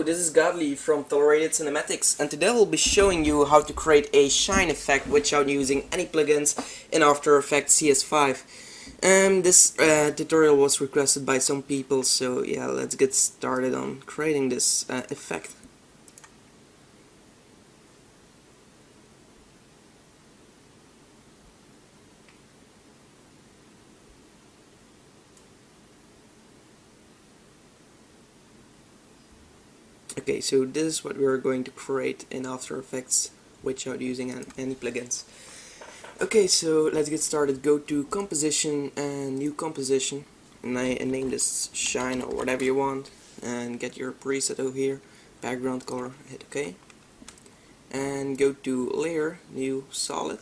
Hello, this is Godly from Tolerated Cinematics, and today we'll be showing you how to create a shine effect without using any plugins in After Effects CS5. This tutorial was requested by some people, so yeah, let's get started on creating this effect. Okay, so this is what we're going to create in After Effects without using any plugins. Okay, so let's get started. Go to Composition and New Composition, and name this Shine or whatever you want, and get your preset over here, background color, hit OK, and go to Layer, New Solid,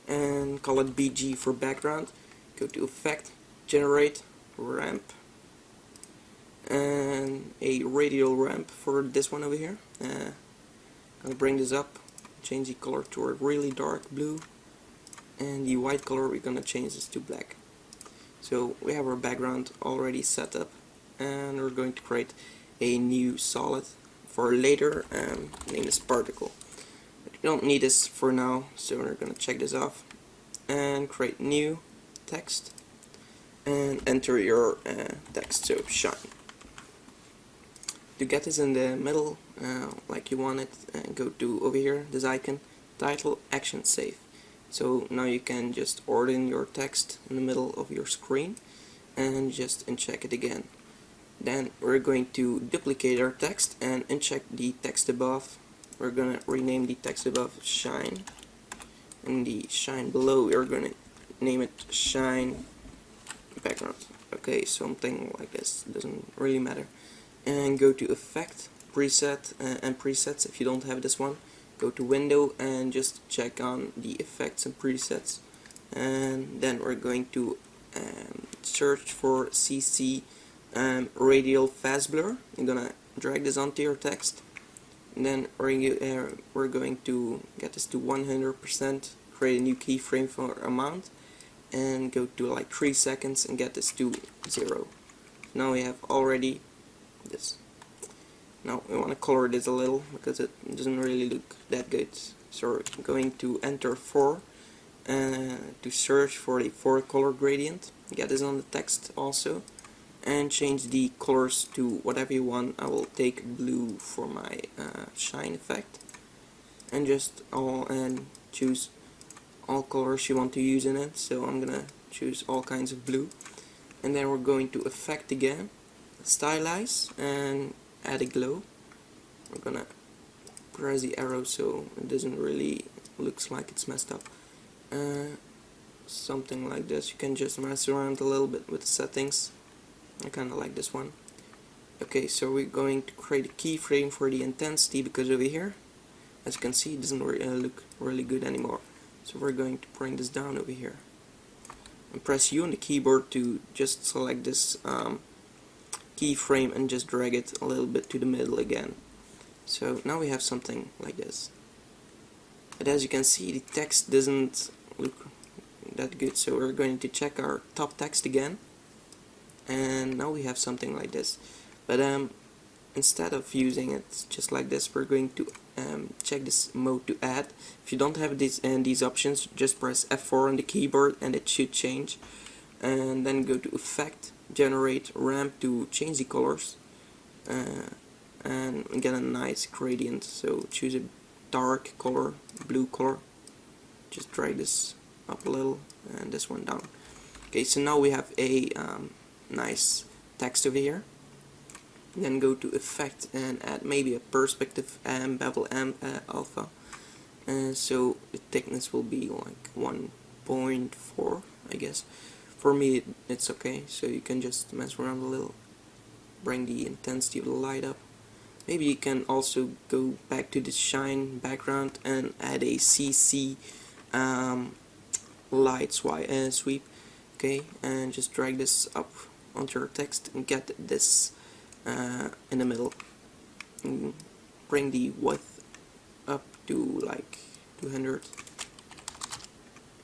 and call it BG for background. Go to Effect, Generate, Ramp, and a radial ramp for this one over here. I'll bring this up, change the color to a really dark blue, and the white color we're gonna change this to black. So we have our background already set up, and we're going to create a new solid for later, name this particle. But we don't need this for now, so we're gonna check this off and create new text and enter your text, so shine. To get this in the middle like you want it, go to over here, this icon, title, action, save. So now you can just order in your text in the middle of your screen and just uncheck it again. Then we're going to duplicate our text and uncheck the text above. We're gonna rename the text above shine, and the shine below we're gonna name it shine background. Okay, something like this, doesn't really matter. And go to Effect, Preset, and Presets. If you don't have this one, go to Window and just check on the Effects and Presets. And then we're going to search for CC Radial Fast Blur. You're gonna drag this onto your text. And then we're going to get this to 100%, create a new keyframe for amount, and go to like 3 seconds and get this to 0. Now we have already this. Now we want to color this a little because it doesn't really look that good. So we're going to enter 4 to search for the 4 color gradient. Get this on the text also, and change the colors to whatever you want. I will take blue for my shine effect, and just choose all colors you want to use in it. So I'm gonna choose all kinds of blue, and then we're going to Effect again, stylize, and add a glow. We're gonna press the arrow so it doesn't really looks like it's messed up. Something like this. You can just mess around a little bit with the settings. I kinda like this one. Okay, so we're going to create a keyframe for the intensity, because over here, as you can see, it doesn't look really good anymore. So we're going to bring this down over here, and press U on the keyboard to just select this keyframe and just drag it a little bit to the middle again. So now we have something like this. But as you can see, the text doesn't look that good, so we're going to check our top text again, and now we have something like this. But instead of using it just like this, we're going to check this mode to add. If you don't have these options, just press F4 on the keyboard and it should change. And then go to Effect, Generate, Ramp to change the colors, and get a nice gradient. So choose a dark color, blue color. Just drag this up a little and this one down. Okay, so now we have a nice text over here. Then go to Effect and add maybe a perspective bevel alpha. So the thickness will be like 1.4, I guess. For me it's okay, so you can just mess around a little, bring the intensity of the light up. Maybe you can also go back to the shine background and add a CC light sweep. Okay, and just drag this up onto your text and get this in the middle. And bring the width up to like 200,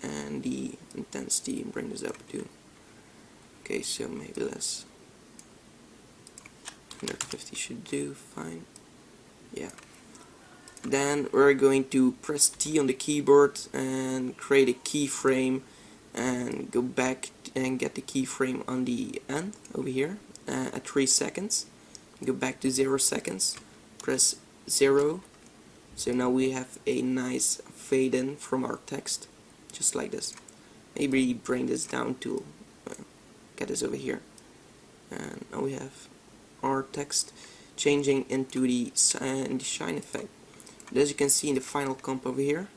and the intensity bring this up to, okay, so maybe less, 150 should do fine. yeah. Then we're going to press T on the keyboard and create a keyframe, and go back and get the keyframe on the end over here at 3 seconds. Go back to 0 seconds, press 0. So now we have a nice fade in from our text, just like this. Maybe bring this down to get this over here, and now we have our text changing into the shine effect. But as you can see in the final comp over here,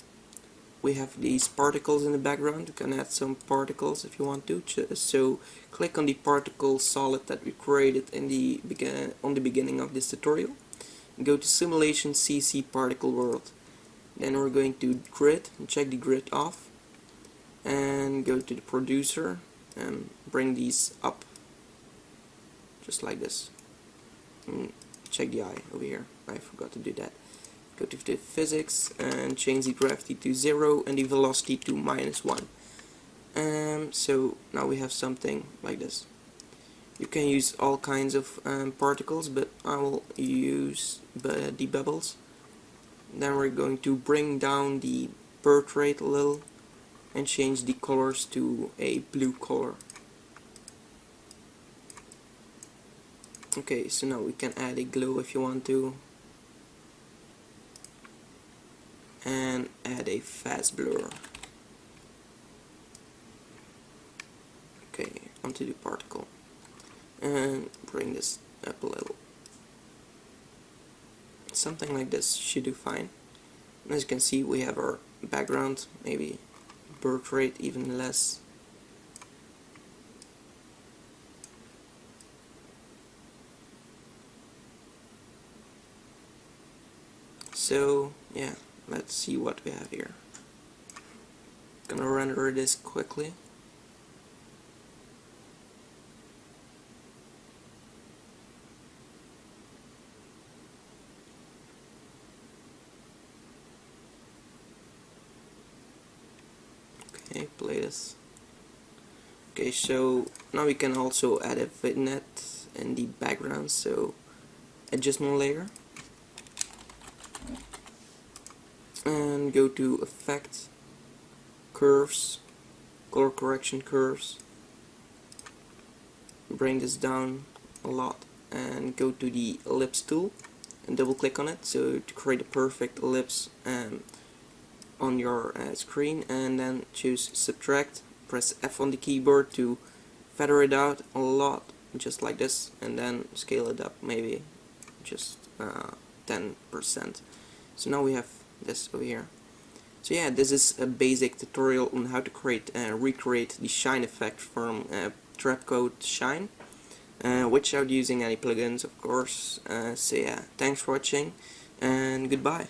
we have these particles in the background. You can add some particles if you want to. So click on the particle solid that we created in the beginning of this tutorial. Go to Simulation CC Particle World. Then we're going to Grid and check the grid off. And go to the producer and bring these up, just like this. And check the eye over here. I forgot to do that. Go to the physics and change the gravity to 0 and the velocity to -1. So now we have something like this. You can use all kinds of particles, but I will use the bubbles. Then we're going to bring down the birth rate a little and change the colors to a blue color. Okay, so now we can add a glow if you want to, and add a fast blur. Okay, onto the particle, and bring this up a little. Something like this should do fine. And as you can see, we have our background, maybe birth rate even less. So yeah, let's see what we have here. Gonna render this quickly. Okay, play this. Okay, so now we can also add a vignette in the background, so adjustment layer, and go to effect, curves, color correction curves, bring this down a lot, and go to the ellipse tool and double click on it so to create a perfect ellipse on your screen, and then choose subtract, press F on the keyboard to feather it out a lot, just like this, and then scale it up maybe just 10%. So now we have this over here. So yeah, this is a basic tutorial on how to create recreate the shine effect from Trapcode Shine without using any plugins, of course. So yeah, thanks for watching and goodbye.